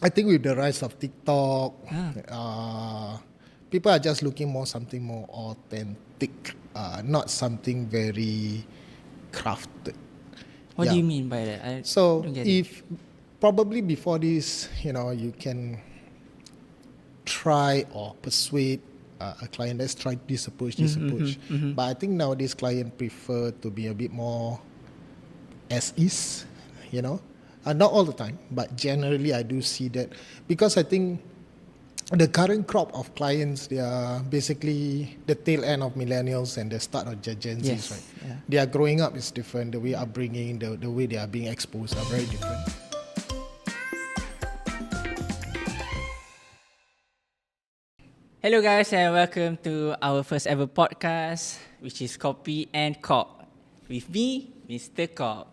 I think with the rise of TikTok, Ah. people are just looking something more authentic, not something very crafted. What do Yeah. you mean by that? I So don't get it. if probably before this, you can try or persuade a client, let's try this approach. But I think nowadays clients prefer to be a bit more as is, not all the time, but generally I do see that, because I think the current crop of clients, they are basically the tail end of millennials and the start of Gen Zs, Yes, right? yeah. Their growing up is different, the way upbringing, the way they are being exposed are very different. Hello guys and welcome to our first ever podcast, which is Kopi and Cock. With me, Mr. Cock.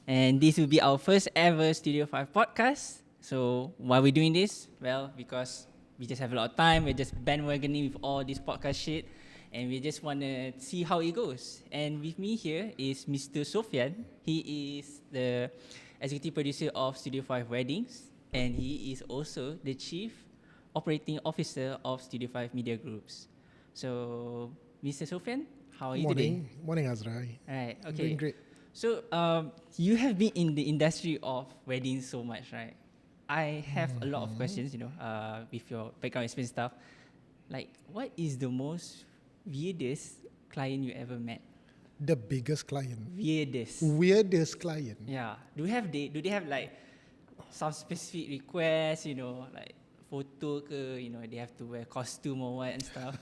And this will be our first ever Studio 5 podcast. So why are we doing this? Well, because we just have a lot of time. We're just bandwagoning with all this podcast shit. And we just want to see how it goes. And with me here is Mr. Sofian. He is the executive producer of Studio 5 Weddings. And he is also the chief operating officer of Studio 5 Media Groups. So, Mr. Sofian, how are you today? Morning, Azrai. Right, I'm okay. doing great. So, you have been in the industry of weddings so much, right? I have a lot of questions, with your background experience stuff. Like, what is the most weirdest client you ever met? The biggest client. Weirdest client. Yeah. Do they have like some specific requests, like photo ke, they have to wear costume or what and stuff?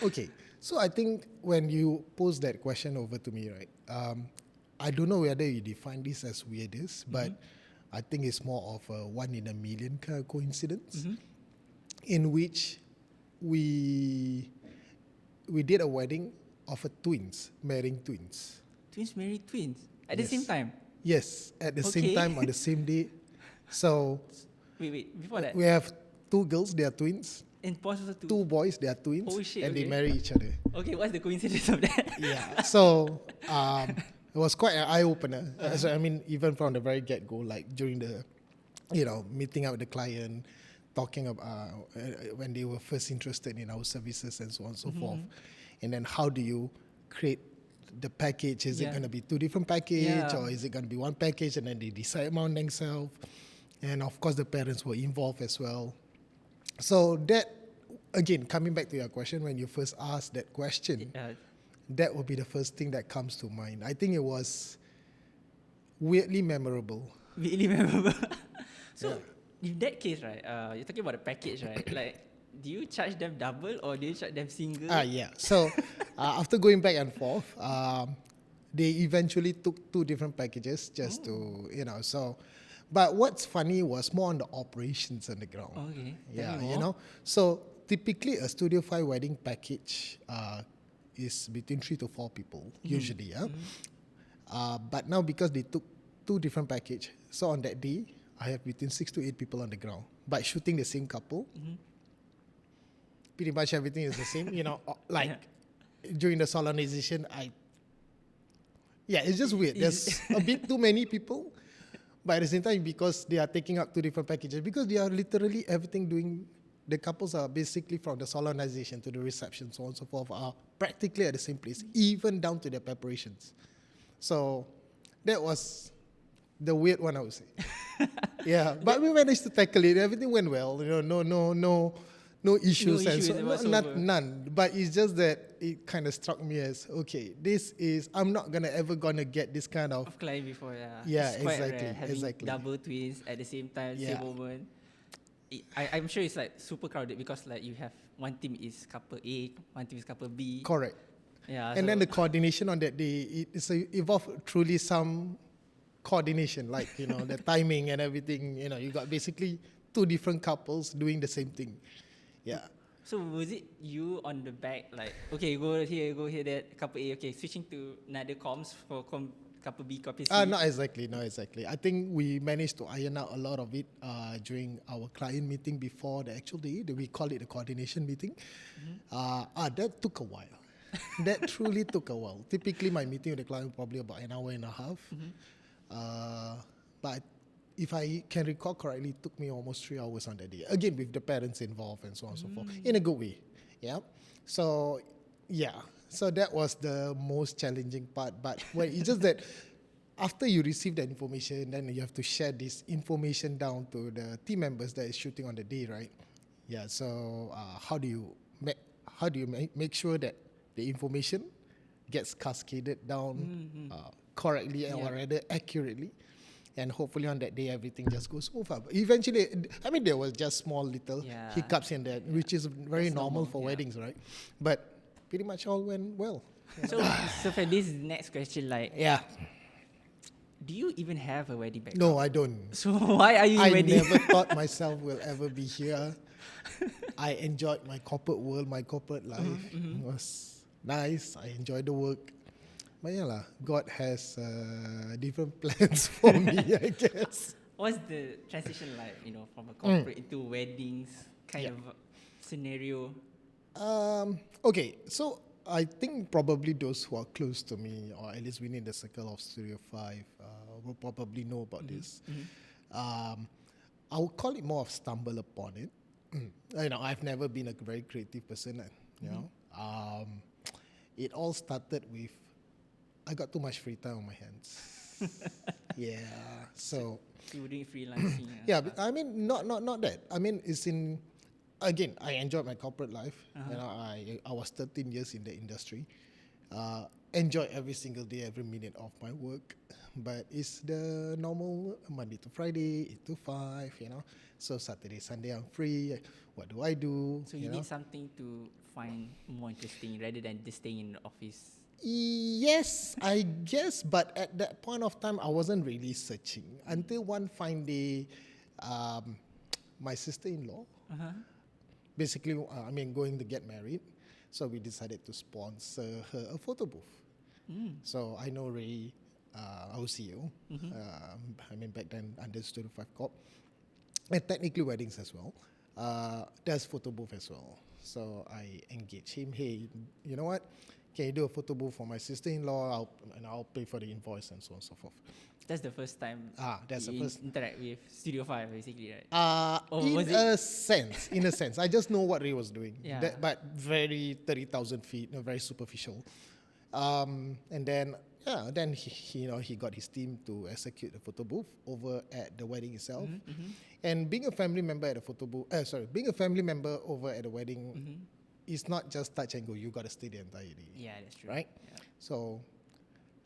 Okay, so I think when you pose that question over to me, right, I don't know whether you define this as weirdest, but I think it's more of a one in a million kind of coincidence, in which we did a wedding of twins marrying twins. Twins marry twins at the same time? Yes, at the same time on the same day. So Wait, before that? we have two girls, they are twins. And also Two boys, they are twins. Oh shit, and okay. they marry each other. Okay, what's the coincidence of that? Yeah, so it was quite an eye-opener. So, I mean, even from the very get-go, like during the, meeting out with the client, talking about when they were first interested in our services and so on and so forth. And then how do you create the package? Is it going to be two different packages or is it going to be one package, and then they decide among themselves? And of course, the parents were involved as well. So that, again, coming back to your question, when you first asked that question, that would be the first thing that comes to mind. I think it was weirdly memorable. Weirdly memorable. So, in that case, right, you're talking about the package, right? Like, do you charge them double or do you charge them single? Yeah. So, after going back and forth, they eventually took two different packages just to, so. But what's funny was more on the operations on the ground. Okay. Yeah, So typically a Studio 5 wedding package is between 3 to 4 people usually. But now because they took two different packages, so on that day I have between 6 to 8 people on the ground, but shooting the same couple. Pretty much everything is the same. During the solemnization, it's just weird. There's a bit too many people. But at the same time, because they are taking up two different packages, because they are literally the couples are basically from the solemnization to the reception, so on and so forth, are practically at the same place, even down to their preparations. So that was the weird one, I would say. But we managed to tackle it. Everything went well. No issues. None. But it's just that it kind of struck me as, okay, I'm not ever gonna get this kind of client before, Yeah, it's quite exactly. rare, having double twins at the same time, same moment. I'm sure it's like super crowded because like you have one team is couple A, one team is couple B. Correct. Yeah. And then the coordination on that day, it's involved truly some coordination, like, the timing and everything. You got basically two different couples doing the same thing. Yeah. So was it you on the back, like, okay, go here, that couple A, okay, switching to another comms for couple B, couple C? Not exactly. I think we managed to iron out a lot of it during our client meeting before the actual day. We call it the coordination meeting. That took a while. That truly took a while. Typically, my meeting with the client probably about an hour and a half. But if I can recall correctly, it took me almost 3 hours on that day. Again, with the parents involved and so on and so forth, in a good way. Yeah. So, yeah. So that was the most challenging part. But well, it's just that after you receive that information, then you have to share this information down to the team members that is shooting on the day, right? Yeah. So how do you make sure that the information gets cascaded down correctly or rather accurately? And hopefully on that day, everything just goes smooth. But eventually, I mean, there was just small little hiccups in that, which is very normal for weddings, right? But pretty much all went well. So for this next question, like, do you even have a wedding background? No, I don't. So why are you I wedding? never thought myself will ever be here. I enjoyed my corporate world, my corporate life. It was nice. I enjoyed the work. But yeah lah, God has different plans for me, I guess. What's the transition like, from a corporate into weddings kind of scenario? Okay, so I think probably those who are close to me, or at least within the circle of Studio 5, will probably know about this. I would call it more of stumble upon it. I've never been a very creative person. It all started with I got too much free time on my hands. So you were doing freelancing. but I mean, not that. I mean, it's in. Again, I enjoyed my corporate life. I was 13 years in the industry. Enjoyed every single day, every minute of my work. But it's the normal Monday to Friday, 8 to 5, So Saturday, Sunday, I'm free. What do I do? So you need something to find more interesting rather than just staying in the office. Yes, I guess. But at that point of time, I wasn't really searching. Until one fine day, my sister-in-law, basically, going to get married. So we decided to sponsor her a photo booth. So I know Ray, our CEO, back then under Studio 5 Corp, and technically weddings as well. There's photo booth as well. So I engaged him. Hey, you know what? Can you do a photo booth for my sister-in-law? I'll pay for the invoice and so on and so forth. That's the first time that's the first interact with Studio 5, basically, right? In a sense. I just know what Ray was doing. Yeah. But very 30,000 feet, very superficial. And then he got his team to execute the photo booth over at the wedding itself. And being a family member at being a family member over at the wedding is not just touch and go. You got to stay the entire day. Yeah, that's true. Right? Yeah. So,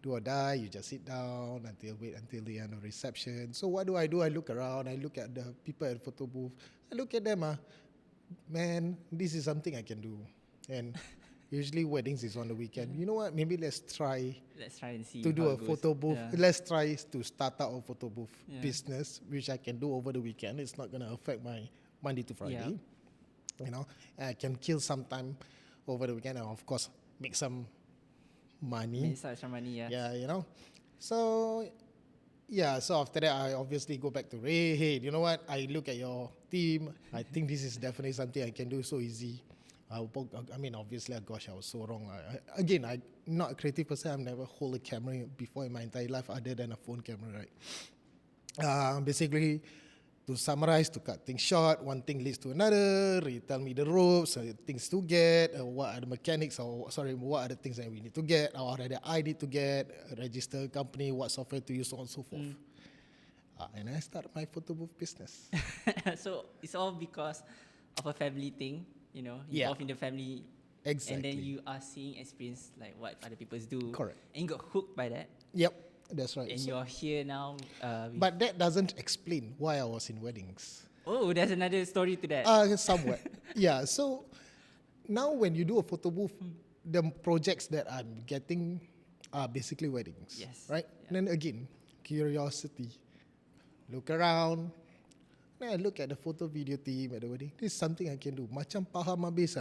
do or die, you just sit down wait until the end of reception. So what do? I look around, I look at the people at the photo booth. I look at them, man, this is something I can do. And usually weddings is on the weekend. You know what? Maybe let's try and see to do a goes. photo booth. Yeah. Let's try to start out a photo booth business, which I can do over the weekend. It's not going to affect my Monday to Friday. And I can kill some time over the weekend and of course make some money. Make some money, So after that, I obviously go back to Ray. Hey, you know what? I look at your team. I think this is definitely something I can do so easy. Obviously, gosh, I was so wrong. I'm not a creative person. I've never held a camera before in my entire life other than a phone camera, right? Basically, to summarize, to cut things short, one thing leads to another. Ray tell me the ropes, things to get, what are the mechanics, what are the things that we need to get, or rather I need to get, register a company, what software to use, so on and so forth. And I started my photo booth business. So it's all because of a family thing, involved in the family. Exactly. And then you are seeing experience like what other people do. Correct. And you got hooked by that. Yep. That's right. And you're here now. But that doesn't explain why I was in weddings. Oh, there's another story to that. Somewhat. Yeah. So now when you do a photo booth, the projects that I'm getting are basically weddings. Yes. Right? Yeah. And then again, curiosity. Look around. Then I look at the photo video team at the wedding. This is something I can do. Macam paham habis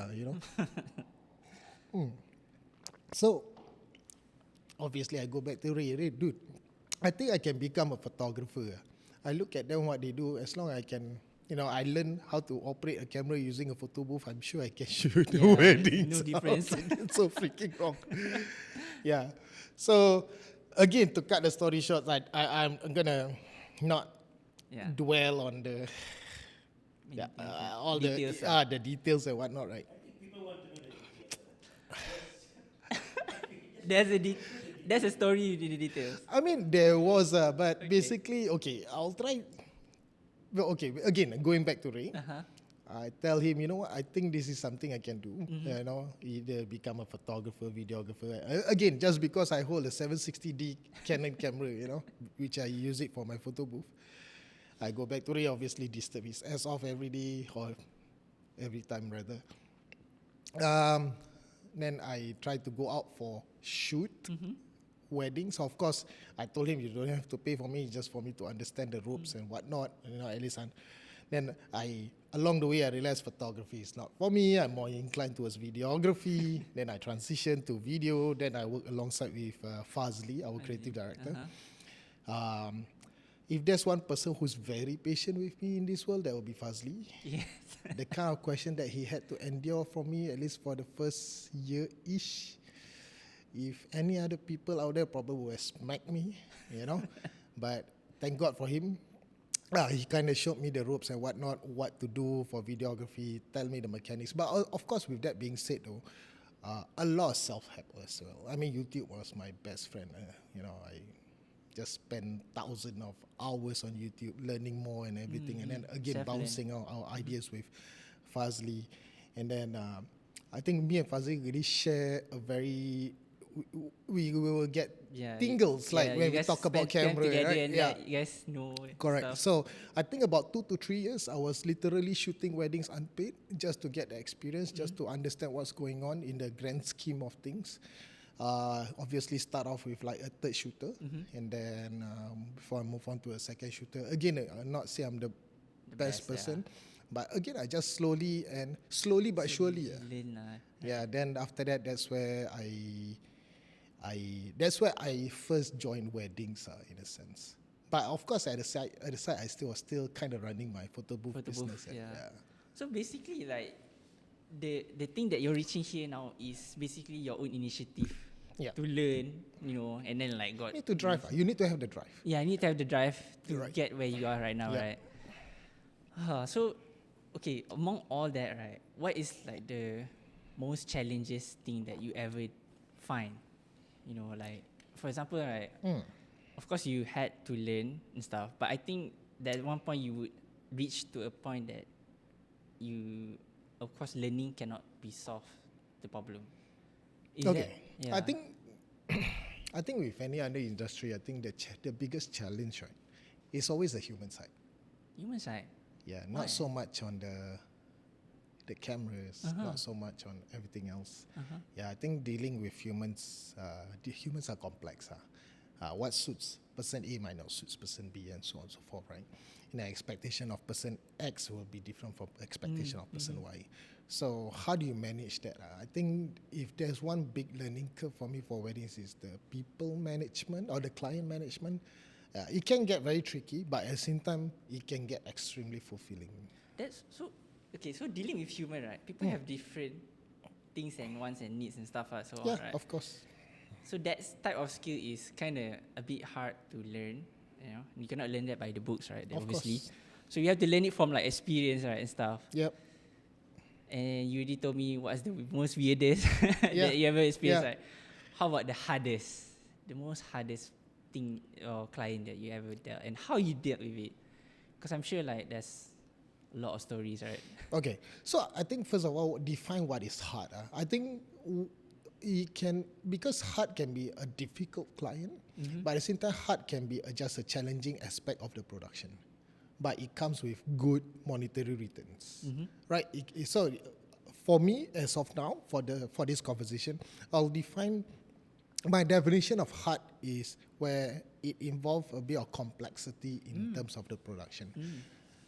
So obviously, I go back to Ray, dude, I think I can become a photographer. I look at them, what they do, as long as I can, I learn how to operate a camera using a photo booth, I'm sure I can shoot the weddings. No difference. It's so freaking wrong. Yeah. So, again, to cut the story short, I'm going to not Yeah. dwell on the all Details, the details and whatnot, right? There's a story in the details. I mean, there was, but Okay. basically, okay, I'll try. Well, okay, again, going back to Ray, Uh-huh. I tell him, you know what, I think this is something I can do. You know, either become a photographer, videographer. Again, just because I hold a 760D Canon camera, you know, which I use it for my photo booth. I go back to Ray, obviously disturb his ass off every day or every time rather. Then I try to go out for shoot. Weddings. Of course, I told him you don't have to pay for me, just for me to understand the ropes and whatnot. You know, at least. Then along the way, I realized photography is not for me. I'm more inclined towards videography. Then I transitioned to video. Then I work alongside with Fazli, our creative director. If there's one person who's very patient with me in this world, that will be Fazli. Yes. The kind of question that he had to endure from me, at least for the first year-ish. If any other people out there probably would have smacked me, you know. But thank God for him. He kind of showed me the ropes and whatnot, what to do for videography, tell me the mechanics. But of course, with that being said though, a lot of self-help as well. I mean, YouTube was my best friend. You know, I just spent thousands of hours on YouTube learning more and everything. And then again, Self-learn. bouncing our ideas with Fazli. And then I think me and Fazli really share a very... We will get tingles like when we talk about camera, right? And you guys know Correct. stuff. So I think about 2 to 3 years, I was literally shooting weddings unpaid just to get the experience, just to understand what's going on in the grand scheme of things. Obviously, start off with like a third shooter, and then before I move on to a second shooter, again, I'm not say I'm the best person, but again, I just slowly but surely. Yeah. Then after that, that's where I first joined weddings, in a sense. But of course, at the side, I was still kind of running my photo booth business. So basically, like the thing that you're reaching here now is basically your own initiative to learn, you know, and then like You need to drive. You need to have the drive. Yeah, you need to have the drive to get where you are right now, right? So, okay, among all that, right, what is like the most challenges thing that you ever find? You know, like for example, right? Of course, you had to learn and stuff, but I think that at one point you would reach to a point that you, of course, learning cannot be solved the problem. Is that, I think with any other industry, I think the biggest challenge, right, is always the human side. Human side. Yeah, not so much on the cameras, not so much on everything else. Yeah, I think dealing with humans, the humans are complex. What suits person A might not suits person B, and so on and so forth, right? And the expectation of person X will be different from expectation of person Y. So how do you manage that? I think if there's one big learning curve for me for weddings is the people management or the client management. It can get very tricky, but at the same time, it can get extremely fulfilling. That's so. Okay, so dealing with human, right? People have different things and wants and needs and stuff, so on, right? Of course. So that type of skill is kind of a bit hard to learn. You know, you cannot learn that by the books, right? Obviously. Course. So you have to learn it from like experience, right, and stuff. Yep. And you already told me what's the most weirdest that you ever experienced, right? How about the most hardest thing or client that you ever dealt, and how you dealt with it? Because I'm sure like there's a lot of stories, right? Okay, so I think first of all, define what is hard. I think it can, because hard can be a difficult client, but at the same time, hard can be just a challenging aspect of the production. But it comes with good monetary returns, right? So for me, as of now, for this conversation, I'll define. My definition of hard is where it involves a bit of complexity in terms of the production.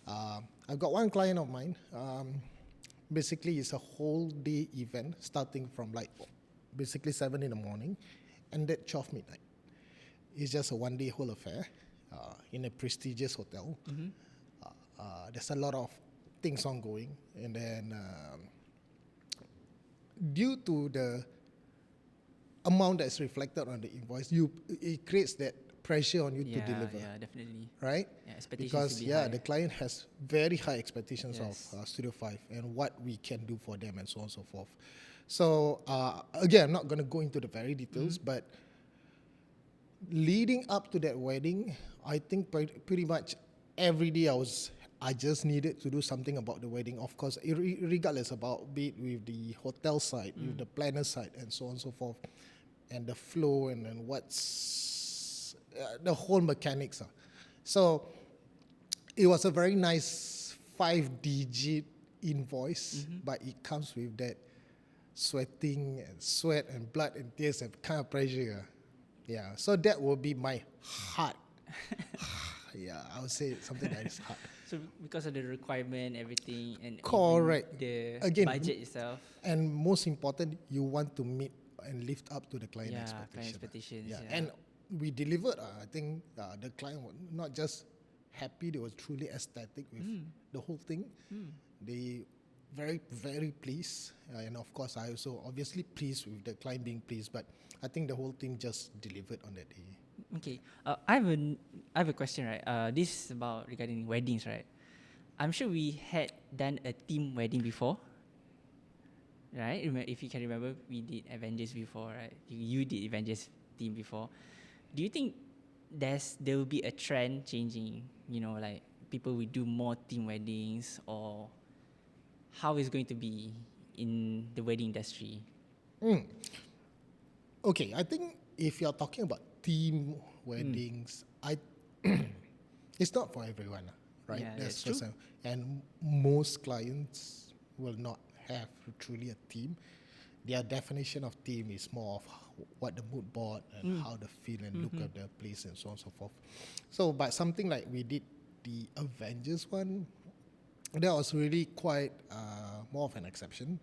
I've got one client of mine. Basically, it's a whole day event starting from like basically 7 in the morning, ended 12 midnight. It's just a one-day whole affair in a prestigious hotel. There's a lot of things ongoing, and then due to the amount that's reflected on the invoice, it creates that pressure on you to deliver, Yeah, definitely. right? Yeah, expectations Because to be high. the client has very high expectations Yes. of Studio 5 and what we can do for them and so on and so forth. So again, I'm not going to go into the very details, but leading up to that wedding, I think pretty much every day I just needed to do something about the wedding. Of course, regardless about be it with the hotel side, with the planner side, and so on and so forth, and the flow and then what's the whole mechanics. So it was a very nice 5-digit invoice, but it comes with that sweating and sweat and blood and tears and kind of pressure. Yeah, so that will be my heart. Yeah, I would say something that is hard. So because of the requirement, everything, and even Correct. the Again, budget itself. And most important, you want to meet and lift up to the client Yeah, expectation. client expectations. Yeah. And we delivered. I think the client was not just happy; they were truly ecstatic with the whole thing. They very very pleased, and of course, I also obviously pleased with the client being pleased. But I think the whole team just delivered on that day. Okay. I have a question, right? This is about regarding weddings, right? I'm sure we had done a team wedding before, right? If you can remember, we did Avengers before, right? You did Avengers team before. Do you think there will be a trend changing? You know, like people will do more team weddings, or how is going to be in the wedding industry? Okay, I think if you're talking about team weddings, it's not for everyone, right? Yeah, that's first true. time. And most clients will not have truly a team. Their definition of team is more of what the mood board and how the feel and look of the place and so on and so forth. So, but something like we did the Avengers one, that was really quite more of an exception.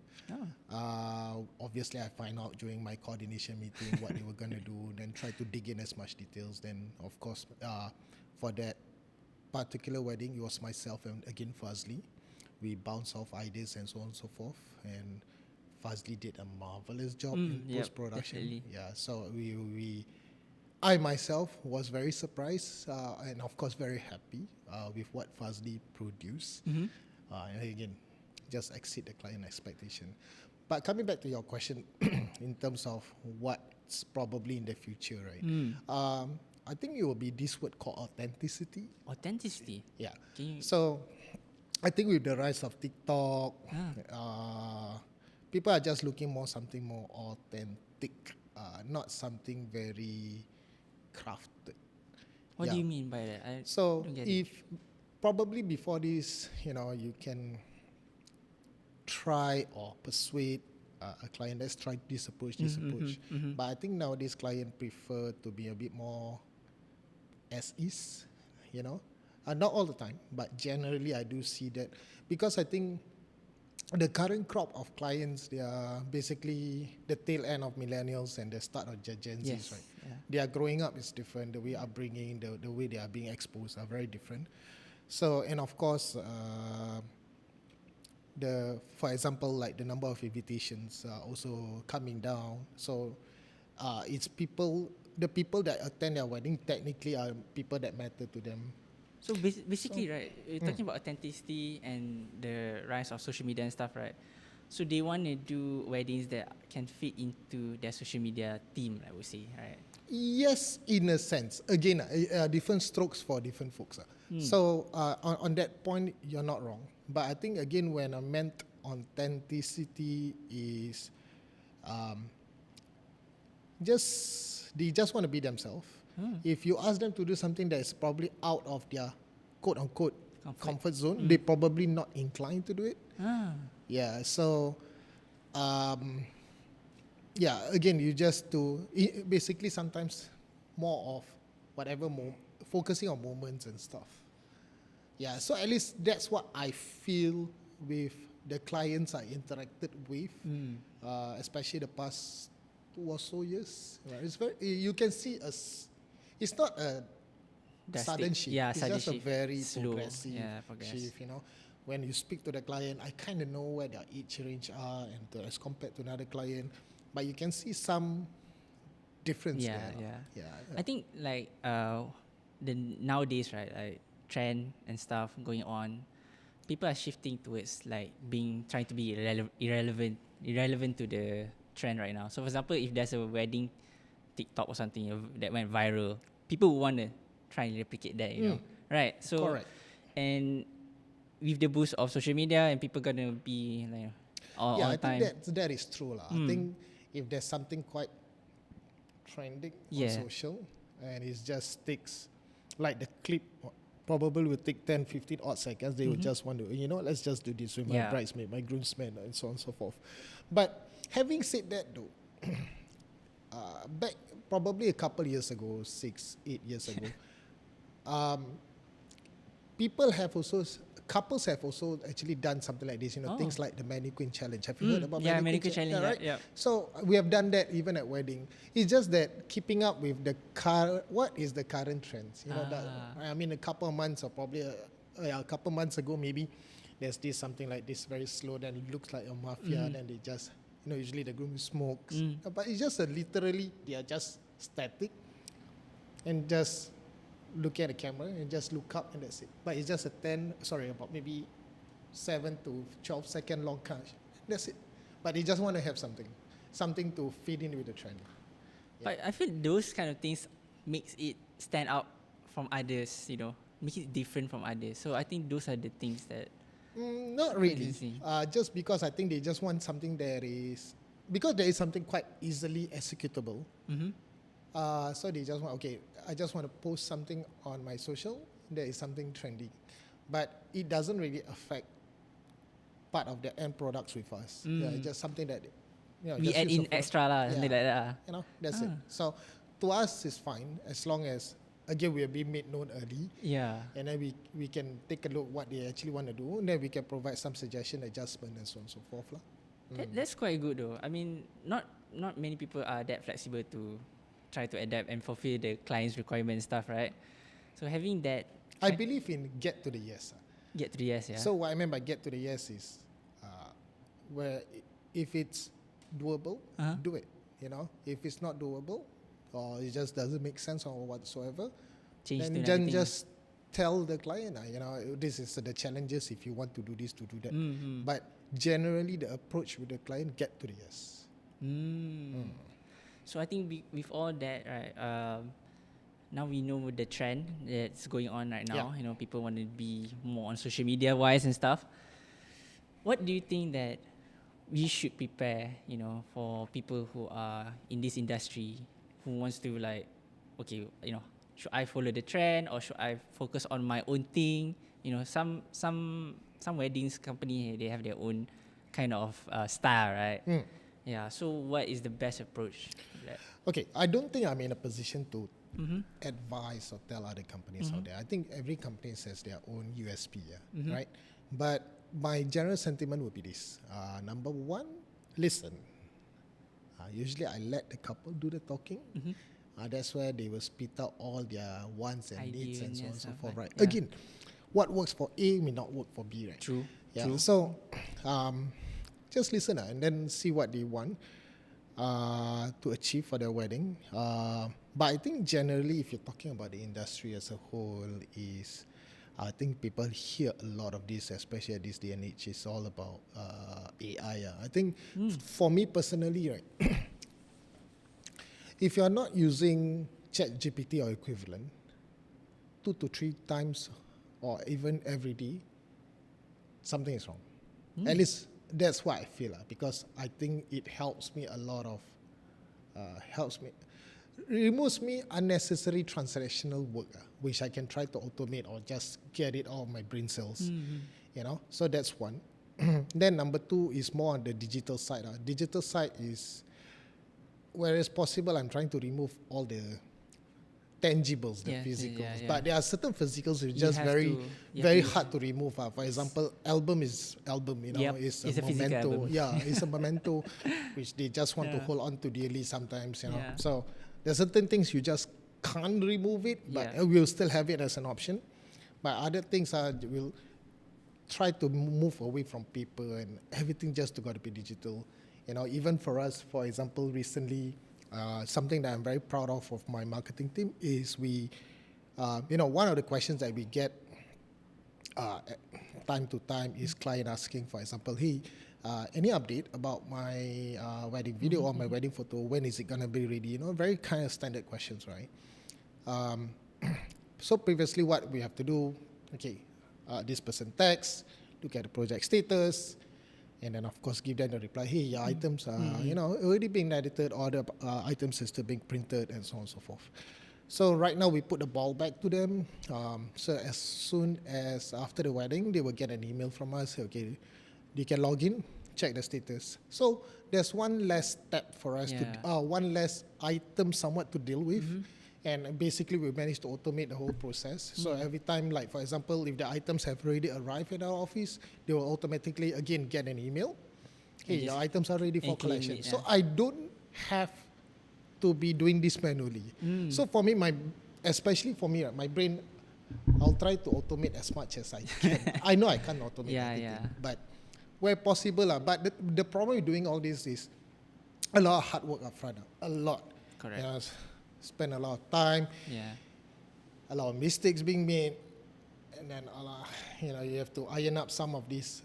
Obviously, I find out during my coordination meeting what they were going to do, then try to dig in as much details. Then, of course, for that particular wedding, it was myself and again Fazli. We bounced off ideas and so on and so forth. And Fazli did a marvelous job in Yep, post-production. definitely. Yeah, so I myself was very surprised and of course very happy with what Fazli produced. And again, just exceed the client expectation. But coming back to your question, in terms of what's probably in the future, right? I think it will be this word called authenticity. Authenticity. Yeah. Can you? So I think with the rise of TikTok, people are just looking more something more authentic, not something very crafted. What do you mean by that? I So don't get it. if probably before this, you can try or persuade a client, let's try this approach, But I think nowadays client prefer to be a bit more as is, not all the time, but generally I do see that because I think the current crop of clients, they are basically the tail end of millennials and the start of Gen Zs, Yes, right? yeah. Their growing up is different. The way upbringing, the way they are being exposed are very different. So, and of course, for example, like the number of invitations are also coming down. So, it's the people that attend their wedding technically are people that matter to them. So basically, right, you're talking about authenticity and the rise of social media and stuff, right? So they want to do weddings that can fit into their social media theme, I would say, right? Yes, in a sense. Again, different strokes for different folks. So on that point, you're not wrong. But I think again, when I meant authenticity is they just want to be themselves. If you ask them to do something that is probably out of their quote unquote comfort zone, they're probably not inclined to do it. Yeah. So, again, you just basically sometimes more of whatever focusing on moments and stuff. Yeah. So at least that's what I feel with the clients I interacted with, especially the past 2 or so years. Right? It's you can see it's not a sudden shift. Yeah, it's sudden just a shift. very Slow. progressive Yeah, progress. shift. When you speak to the client, I kind of know where their age range are, and as compared to another client, but you can see some difference Yeah, there. yeah. Yeah. I think like the nowadays, right, like trend and stuff going on, people are shifting towards like trying to be irrelevant to the trend right now. So for example, if there's a wedding TikTok or something that went viral, people would want to try and replicate that, you know, right? So Correct. and with the boost of social media and people gonna be like all Yeah, the I time. think that is true lah. I think if there's something quite trending on Yeah. social and it just sticks, like the clip probably will take 10, 15 odd seconds. They will just want to, let's just do this with my Yeah. bridesmaid, my groomsmen, and so on and so forth. But having said that though, back probably a couple years ago, 6, 8 years ago, couples have also actually done something like this, things like the mannequin challenge. Have you heard about yeah, mannequin mannequin challenge, Yeah, yeah, right? yeah. So we have done that even at wedding. It's just that keeping up with what is the current trends? A couple of months or probably a couple months ago maybe, there's this something like this very slow, then it looks like a mafia, then they just, usually the groom smokes. But it's just literally, they are just static and just look at the camera and just look up and that's it. But it's just about maybe 7 to 12 second long cut. That's it. But they just want to have something to fit in with the trend. But I feel those kind of things makes it stand out from others, make it different from others. So I think those are the things that Not really. Interesting. Just because I think they just want something because there is something quite easily executable. So they just want, I just want to post something on my social. There is something trendy. But it doesn't really affect part of the end products with us. Yeah, it's just something that, we just add use in of extra lah, something like that. That's it. So to us, it's fine as long as, again, we are being made known early. Yeah. And then we can take a look what they actually want to do. And then we can provide some suggestion, adjustment, and so on and so forth. That's quite good though. I mean, not many people are that flexible to try to adapt and fulfill the client's requirements and stuff, right? So having that, I believe in get to the yes. get to the yes, yeah. So what I mean by get to the yes is where if it's doable, do it. If it's not doable or it just doesn't make sense or whatsoever, change to then another thing. just tell the client, this is the challenges if you want to do this, to do that. But generally the approach with the client, get to the yes. So I think with all that, right, now we know the trend that's going on right now. Yeah. People want to be more on social media wise and stuff. What do you think that we should prepare, for people who are in this industry, who wants to like, okay, should I follow the trend or should I focus on my own thing? Some weddings company, they have their own kind of style, right? Yeah. So what is the best approach? Okay, I don't think I'm in a position to advise or tell other companies out there. I think every company has their own USP, right? But my general sentiment would be this. Number one, listen. Usually I let the couple do the talking. That's where they will spit out all their wants and needs and so on and so forth, right? Yeah. Again, what works for A may not work for B, right? True. Yeah. True. So just listen and then see what they want to achieve for their wedding. But I think generally, if you're talking about the industry as a whole, I think people hear a lot of this, especially at this day and age. It's all about AI. I think for me personally, right, if you're not using ChatGPT or equivalent 2 to 3 times or even every day, something is wrong. At least that's what I feel, because I think it helps me a lot of, removes me unnecessary transactional work, which I can try to automate or just get it out of my brain cells, so that's one. Then number 2 is more on the digital side. Digital side is, where it's possible, I'm trying to remove all the tangibles, the physicals. But there are certain physicals which are just very hard to remove. For example, album is album, it's a memento. Album. Yeah, it's a memento which they just want to hold on to dearly sometimes, So there are certain things you just can't remove it, but we'll still have it as an option. But other things we'll try to move away from paper and everything just got to be digital. Even for us, for example, recently something that I'm very proud of my marketing team is we, one of the questions that we get time to time is client asking, for example, hey, any update about my wedding video or my wedding photo? When is it gonna be ready? Very kind of standard questions, right? So previously, what we have to do, okay, this person texts, look at the project status, and then of course give them the reply, hey, your items are already being edited, or the items are still being printed, and so on and so forth. So right now we put the ball back to them. So as soon as after the wedding, they will get an email from us. Okay, they can log in, check the status. So there's one less step for us one less item somewhat to deal with. And basically we managed to automate the whole process. So every time, like for example, if the items have already arrived at our office, they will automatically again get an email. Hey, your items are ready for collection. So I don't have to be doing this manually. So for me, especially for me, my brain, I'll try to automate as much as I can. I know I can't automate everything, but where possible. But the problem with doing all this is a lot of hard work up front. A lot. Correct. Spend a lot of time. A lot of mistakes being made. And then you have to iron up some of these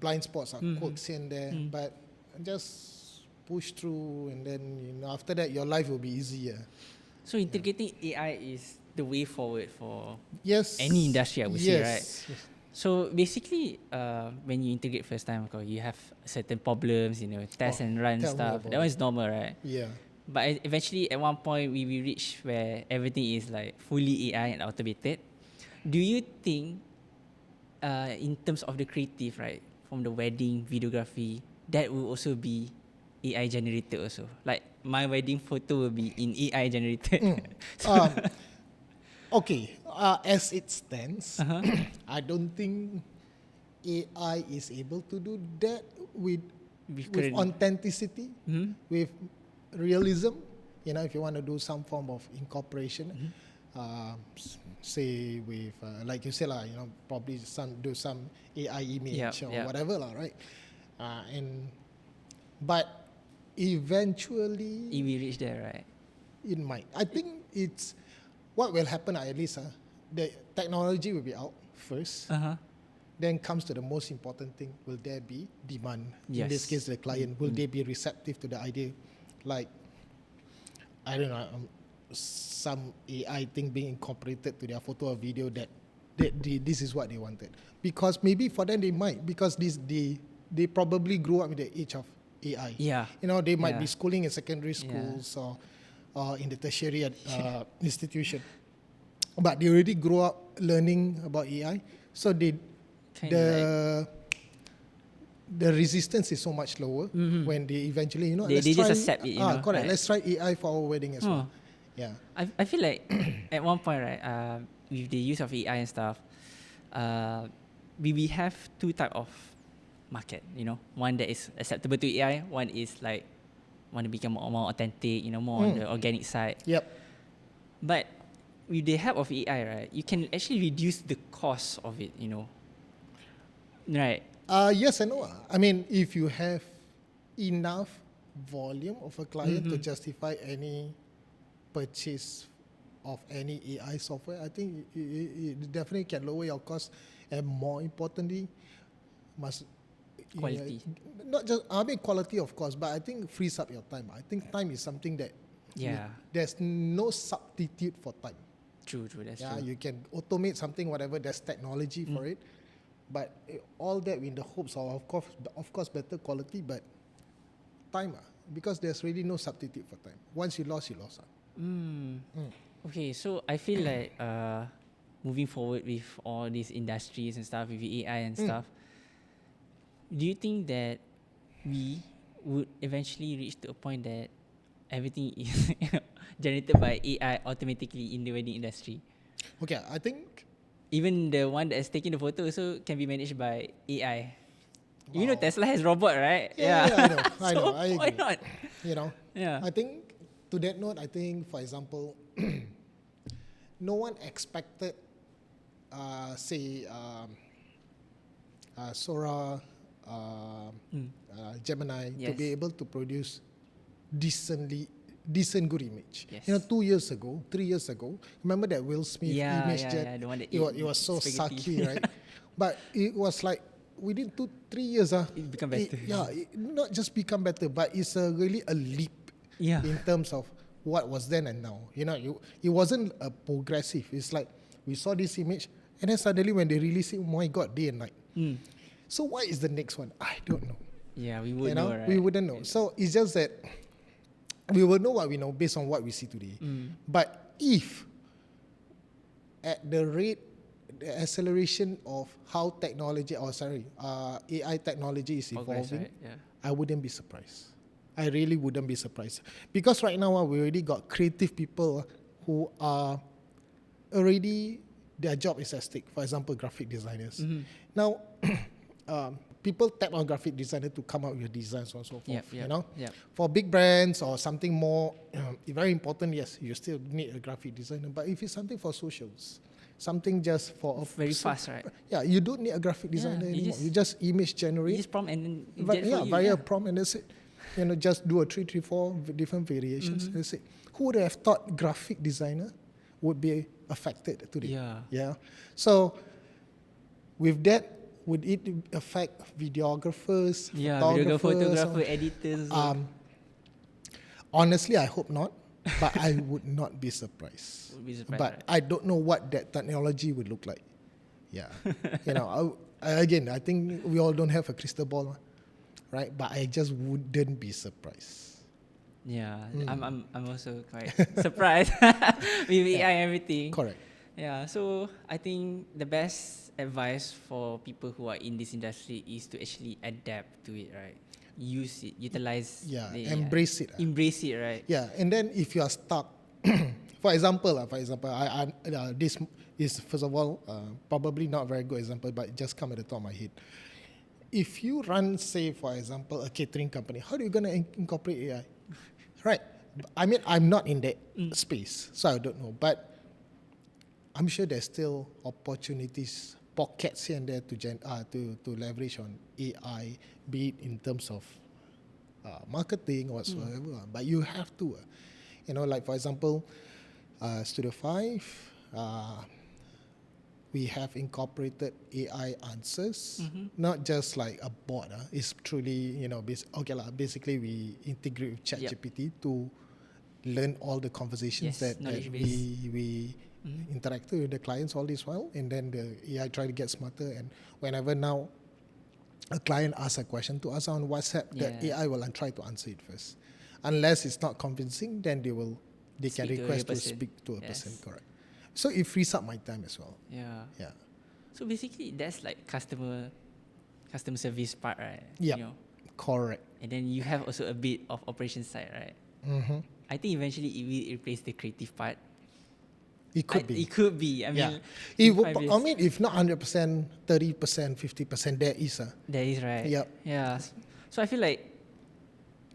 blind spots or quirks in there. But just push through, and then after that your life will be easier. So integrating AI is the way forward for yes any industry, I would say, right? Yes. So basically, when you integrate first time, you have certain problems, test and run stuff. That one is normal, right? Yeah. But eventually, at one point, we will reach where everything is like fully AI and automated. Do you think, in terms of the creative, right, from the wedding videography, that will also be AI generated also? Like my wedding photo will be in AI generated. Okay, as it stands, I don't think AI is able to do that with authenticity, with realism. If you want to do some form of incorporation, say with like you said, probably do some AI image or whatever, right? But eventually, it will reach there, right? It might. I think it's what will happen. At least, the technology will be out first. Then comes to the most important thing: will there be demand? In this case, the client, will they be receptive to the idea? Like, I don't know, some AI thing being incorporated to their photo or video that this is what they wanted. Because maybe for them they might, because they probably grew up in the age of AI. Yeah. They might be schooling in secondary schools or in the tertiary institution. But they already grew up learning about AI. So the resistance is so much lower when they eventually, they just accept it. Correct. Right? Let's try AI for our wedding as well. Yeah. I feel like at one point, right, with the use of AI and stuff, we have two type of market. One that is acceptable to AI. One is like want to become more authentic. More on the organic side. Yep. But with the help of AI, right, you can actually reduce the cost of it. Right. Yes and no. I mean, if you have enough volume of a client to justify any purchase of any AI software, I think it definitely can lower your cost, and more importantly, quality. Not just quality, of course, but I think frees up your time. I think time is something that there's no substitute for time. True. That's true. You can automate something, whatever. There's technology for it. But all that in the hopes of course, better quality, but time, because there's really no substitute for time. Once you lost, you lost. Okay, so I feel like moving forward with all these industries and stuff, with AI and stuff, do you think that we would eventually reach to a point that everything is generated by AI automatically in the wedding industry? Okay, I think even the one that is taking the photo also can be managed by AI. Wow. Tesla has robot, right? Yeah, I know. I agree. Why not? I think to that note, I think, for example, no one expected, Sora, Gemini to be able to produce decently decent, good image. Yes. 2 years ago, 3 years ago, remember that Will Smith image jet? Yeah, the one that It was so spaghetti. sucky, right? But it was like within 2-3 years, It become better. not just become better, but it's really a leap in terms of what was then and now. It wasn't a progressive. It's like we saw this image, and then suddenly when they release it, oh my God, day and night. So what is the next one? I don't know. Yeah, we would know, right? We wouldn't know. So it's just that we will know what we know based on what we see today. But if at the rate, the acceleration of how technology, AI technology is evolving, Right? Yeah. I wouldn't be surprised. I really wouldn't be surprised. Because right now we already got creative people who are already, their job is at stake. For example, graphic designers. Now, people tap on graphic designer to come up with designs and so forth. Yep. For big brands or something more very important, yes, you still need a graphic designer. But if it's something for socials, something just for very fast, right? Yeah, you don't need a graphic designer anymore. You just image generate. You just prompt and then it get for you. Via prompt, and that's it. Just do a 3-4 different variations. That's it. Who would have thought graphic designer would be affected today? Yeah. So with that, would it affect videographers, photographer, editors? Honestly, I hope not, but I would not be surprised. But right? I don't know what that technology would look like. Yeah, I think we all don't have a crystal ball, right? But I just wouldn't be surprised. Yeah, I'm also quite surprised with AI and everything. Correct. Yeah, so I think the best advice for people who are in this industry is to actually adapt to it, right? Use it, utilize embrace it. Embrace it, right? Yeah, and then if you are stuck, for example, this is first of all probably not a very good example, but it just come at the top of my head. If you run, say, for example, a catering company, how are you going to incorporate AI? Right. I mean, I'm not in that space, so I don't know. But I'm sure there's still opportunities, pockets here and there to leverage on AI, be it in terms of marketing or whatsoever. But you have to, like for example, Studio 5, we have incorporated AI answers, not just like a bot. It's truly, basically we integrate with ChatGPT to learn all the conversations that we interacted with the clients all this while, and then the AI try to get smarter. And whenever now a client asks a question to us on WhatsApp, the AI will try to answer it first. Unless it's not convincing, then they can request to speak to a person. Correct. So it frees up my time as well. Yeah. So basically, that's like customer service part, right? Yeah. Correct. And then you have also a bit of operation side, right? I think eventually it will replace the creative part. It could be. It could be. I mean, if not 100%, 30%, 50%, there is. There is, right? Yep. Yeah. So I feel like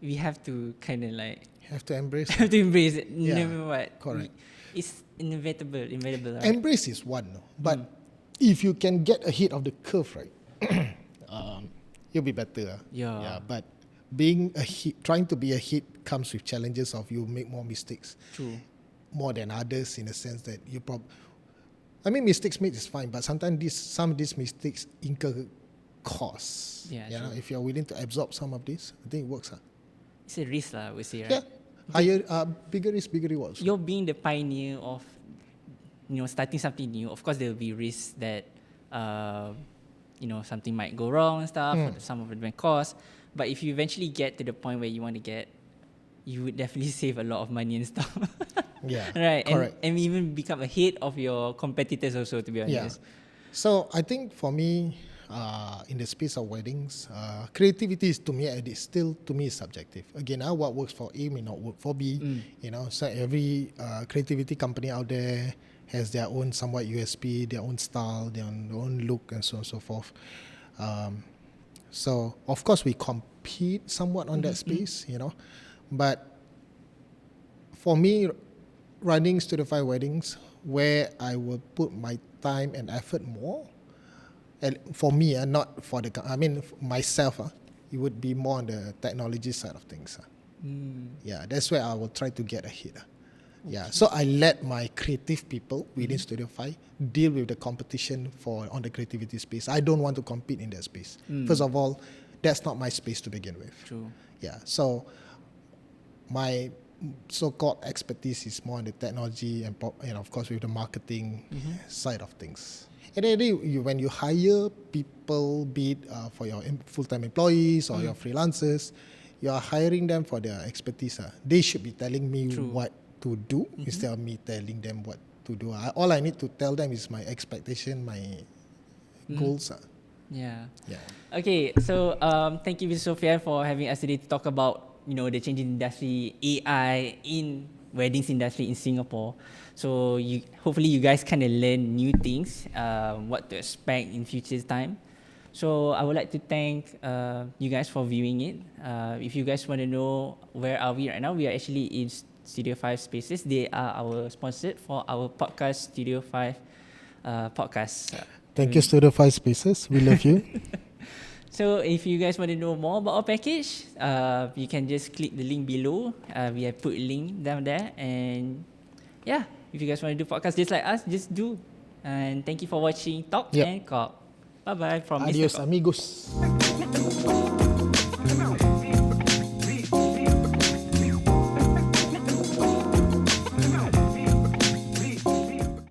we have to kind of like... Have to embrace it. Have to embrace it. No matter what. Correct. It's inevitable. Right? Embrace is one, but if you can get ahead of the curve, right, you'll be better. Yeah. But being trying to be ahead comes with challenges of you make more mistakes. True. More than others, in a sense that mistakes made is fine, but sometimes some of these mistakes incur costs. Yeah. If you're willing to absorb some of this, I think it works. It's a risk, I would say, right? Yeah. Higher, bigger risk, bigger rewards. You're being the pioneer of, starting something new. Of course, there will be risks that, something might go wrong and stuff. Or some of it might cost. But if you eventually get to the point where you want to get, you would definitely save a lot of money and stuff. Yeah. Right. Correct. And even become ahead of your competitors also, to be honest. Yeah. So I think for me, in the space of weddings, creativity is still subjective. Again, what works for A may not work for B. So every creativity company out there has their own somewhat USP, their own style, their own look, and so on and so forth. So of course we compete somewhat on that space, but for me, running Studio 5 weddings, where I will put my time and effort more. And for me, not for myself, it would be more on the technology side of things. Yeah, that's where I will try to get ahead. Yeah, so I let my creative people within Studio 5 deal with the competition on the creativity space. I don't want to compete in that space. First of all, that's not my space to begin with. True. Yeah, so my so-called expertise is more on the technology and of course with the marketing side of things. And then when you hire people, be it for your full-time employees or your freelancers, you are hiring them for their expertise. They should be telling me what to do instead of me telling them what to do. All I need to tell them is my expectation, my goals. Yeah. Yeah. Okay, so thank you, Mr. Sofian, for having us today to talk about the changing industry, AI in weddings industry in Singapore. So hopefully you guys kind of learn new things, what to expect in future time. So I would like to thank you guys for viewing it. If you guys want to know where are we right now, we are actually in Studio 5 Spaces. They are our sponsored for our podcast, Studio 5 podcast. Thank you, Studio 5 Spaces. We love you. So if you guys want to know more about our package, you can just click the link below. We have put a link down there. And yeah, if you guys want to do podcast just like us, just do. And thank you for watching Talk and Cock. Bye-bye from Adios, Mr. Cock. amigos.